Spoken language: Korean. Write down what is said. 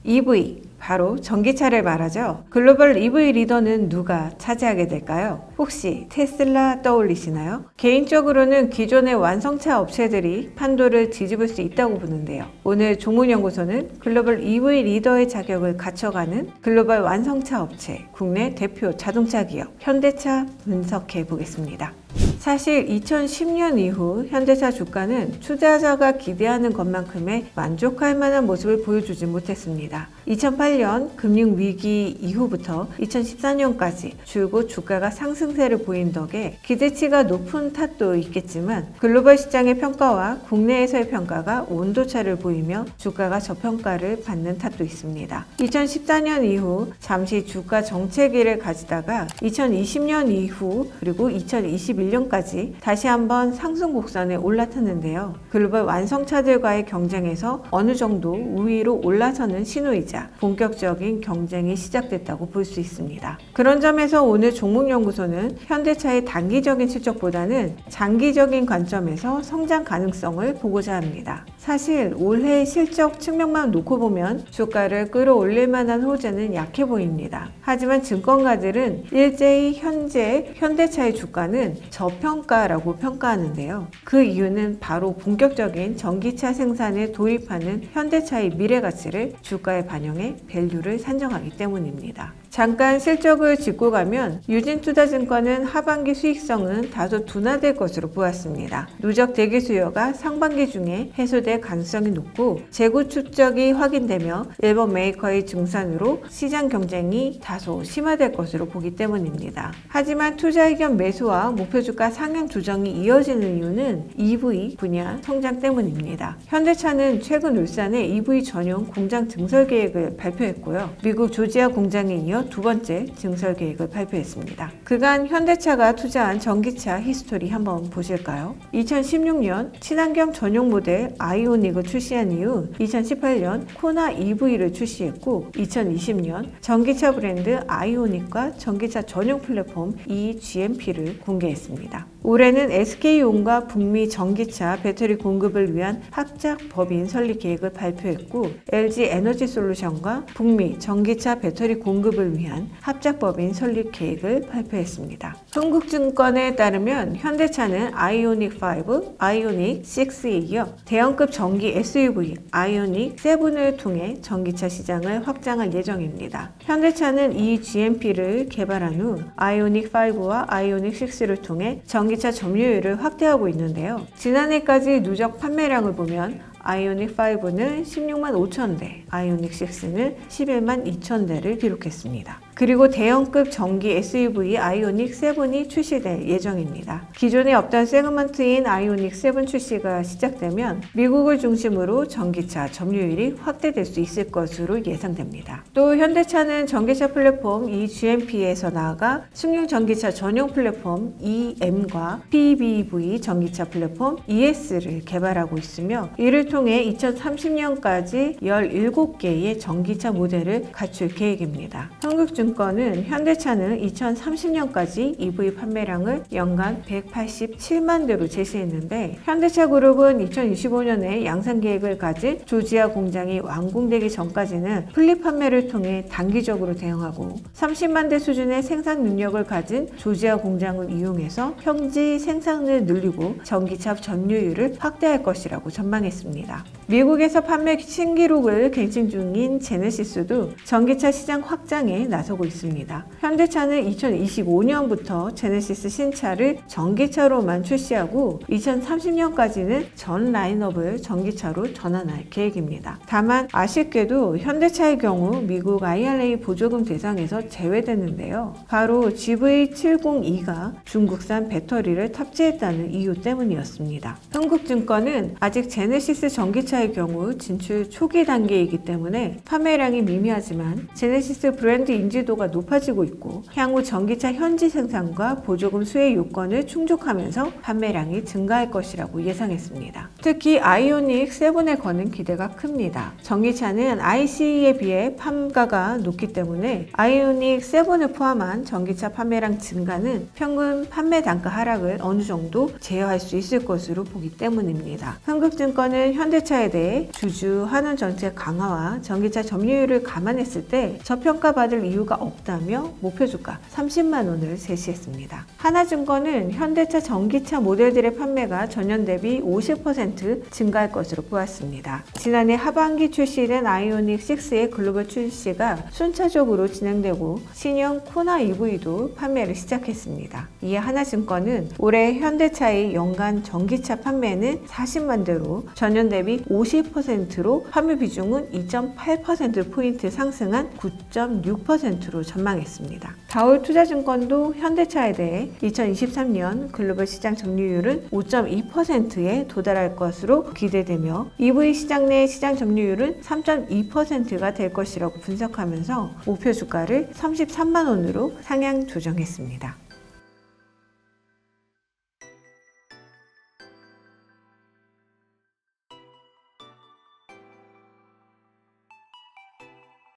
EV, 바로 전기차를 말하죠. 글로벌 EV 리더는 누가 차지하게 될까요? 혹시 테슬라 떠올리시나요? 개인적으로는 기존의 완성차 업체들이 판도를 뒤집을 수 있다고 보는데요. 오늘 종문연구소는 글로벌 EV 리더의 자격을 갖춰가는 글로벌 완성차 업체, 국내 대표 자동차 기업 현대차 분석해 보겠습니다. 사실 2010년 이후 현대차 주가는 투자자가 기대하는 것만큼의 만족할 만한 모습을 보여주지 못했습니다. 2008년 금융위기 이후부터 2014년까지 줄곧 주가가 상승세를 보인 덕에 기대치가 높은 탓도 있겠지만 글로벌 시장의 평가와 국내에서의 평가가 온도차를 보이며 주가가 저평가를 받는 탓도 있습니다. 2014년 이후 잠시 주가 정체기를 가지다가 2020년 이후 그리고 2021년까지 다시 한번 상승 곡선에 올라탔는데요. 글로벌 완성차들과의 경쟁에서 어느 정도 우위로 올라서는 신호이자 본격적인 경쟁이 시작됐다고 볼 수 있습니다. 그런 점에서 오늘 종목연구소는 현대차의 단기적인 실적보다는 장기적인 관점에서 성장 가능성을 보고자 합니다. 사실 올해 실적 측면만 놓고 보면 주가를 끌어올릴 만한 호재는 약해 보입니다. 하지만 증권가들은 일제히 현재 현대차의 주가는 저평가라고 평가하는데요. 그 이유는 바로 본격적인 전기차 생산에 도입하는 현대차의 미래 가치를 주가에 반영해 밸류를 산정하기 때문입니다. 잠깐 실적을 짚고 가면 유진투자증권은 하반기 수익성은 다소 둔화될 것으로 보았습니다. 누적 대기 수요가 상반기 중에 해소될 가능성이 높고 재고 축적이 확인되며 일본 메이커의 증산으로 시장 경쟁이 다소 심화될 것으로 보기 때문입니다. 하지만 투자 의견 매수와 목표주가 상향 조정이 이어지는 이유는 EV 분야 성장 때문입니다. 현대차는 최근 울산에 EV 전용 공장 증설 계획을 발표했고요. 미국 조지아 공장에 이어 두 번째 증설 계획을 발표했습니다. 그간 현대차가 투자한 전기차 히스토리 한번 보실까요? 2016년 친환경 전용 모델 아이오닉을 출시한 이후 2018년 코나 EV를 출시했고 2020년 전기차 브랜드 아이오닉과 전기차 전용 플랫폼 eGMP를 공개했습니다. 올해는 SK온과 북미 전기차 배터리 공급을 위한 합작 법인 설립 계획을 발표했고 LG 에너지 솔루션과 북미 전기차 배터리 공급을 위한 합작 법인 설립 계획을 발표했습니다. 흥국증권에 따르면 현대차는 아이오닉 5, 아이오닉 6에 이어 대형급 전기 SUV 아이오닉 7을 통해 전기차 시장을 확장할 예정입니다. 현대차는 eGMP를 개발한 후 아이오닉 5와 아이오닉 6를 통해 전기차 점유율을 확대하고 있는데요. 지난해까지 누적 판매량을 보면 아이오닉 5는 16만 5천 대, 아이오닉 6는 11만 2천 대를 기록했습니다. 그리고 대형급 전기 SUV 아이오닉 7이 출시될 예정입니다. 기존에 없던 세그먼트인 아이오닉 7 출시가 시작되면 미국을 중심으로 전기차 점유율이 확대될 수 있을 것으로 예상됩니다. 또 현대차는 전기차 플랫폼 eGMP에서 나아가 승용 전기차 전용 플랫폼 eM과 PBV 전기차 플랫폼 ES를 개발하고 있으며 이를 통해 2030년까지 17개의 전기차 모델을 갖출 계획입니다. 한국증권은 현대차는 2030년까지 EV 판매량을 연간 187만 대로 제시했는데 현대차 그룹은 2025년에 양산 계획을 가진 조지아 공장이 완공되기 전까지는 플립 판매를 통해 단기적으로 대응하고 30만 대 수준의 생산 능력을 가진 조지아 공장을 이용해서 현지 생산을 늘리고 전기차 점유율을 확대할 것이라고 전망했습니다. 미국에서 판매 신기록을 갱신 중인 제네시스도 전기차 시장 확장에 나서고 있습니다. 현대차는 2025년부터 제네시스 신차를 전기차로만 출시하고 2030년까지는 전 라인업을 전기차로 전환할 계획입니다. 다만 아쉽게도 현대차의 경우 미국 IRA 보조금 대상에서 제외됐는데요. 바로 GV702가 중국산 배터리를 탑재했다는 이유 때문이었습니다. 흥국증권은 아직 제네시스 전기차의 경우 진출 초기 단계이기 때문에 판매량이 미미하지만 제네시스 브랜드 인지 인지도가 높아지고 있고 향후 전기차 현지 생산과 보조금 수혜 요건을 충족하면서 판매량이 증가할 것이라고 예상했습니다. 특히 아이오닉 7에 거는 기대가 큽니다. 전기차는 ICE에 비해 판가가 높기 때문에 아이오닉 7을 포함한 전기차 판매량 증가는 평균 판매 단가 하락을 어느 정도 제어할 수 있을 것으로 보기 때문입니다. 흥국증권은 현대차에 대해 주주 환원 정책 강화와 전기차 점유율을 감안했을 때 저평가받을 이유가 없다며 목표 주가 30만 원을 제시했습니다. 하나증권은 현대차 전기차 모델들의 판매가 전년 대비 50% 증가할 것으로 보았습니다. 지난해 하반기 출시된 아이오닉 6의 글로벌 출시가 순차적으로 진행되고 신형 코나 EV도 판매를 시작했습니다. 이에 하나증권은 올해 현대차의 연간 전기차 판매는 40만 대로 전년 대비 50%로 판매 비중은 2.8%포인트 상승한 9.6%로 전망했습니다. 다올투자증권도 현대차에 대해 2023년 글로벌 시장 점유율은 5.2%에 도달할 것으로 기대되며 EV 시장 내 시장 점유율은 3.2%가 될 것이라고 분석하면서 목표 주가를 33만 원으로 상향 조정했습니다.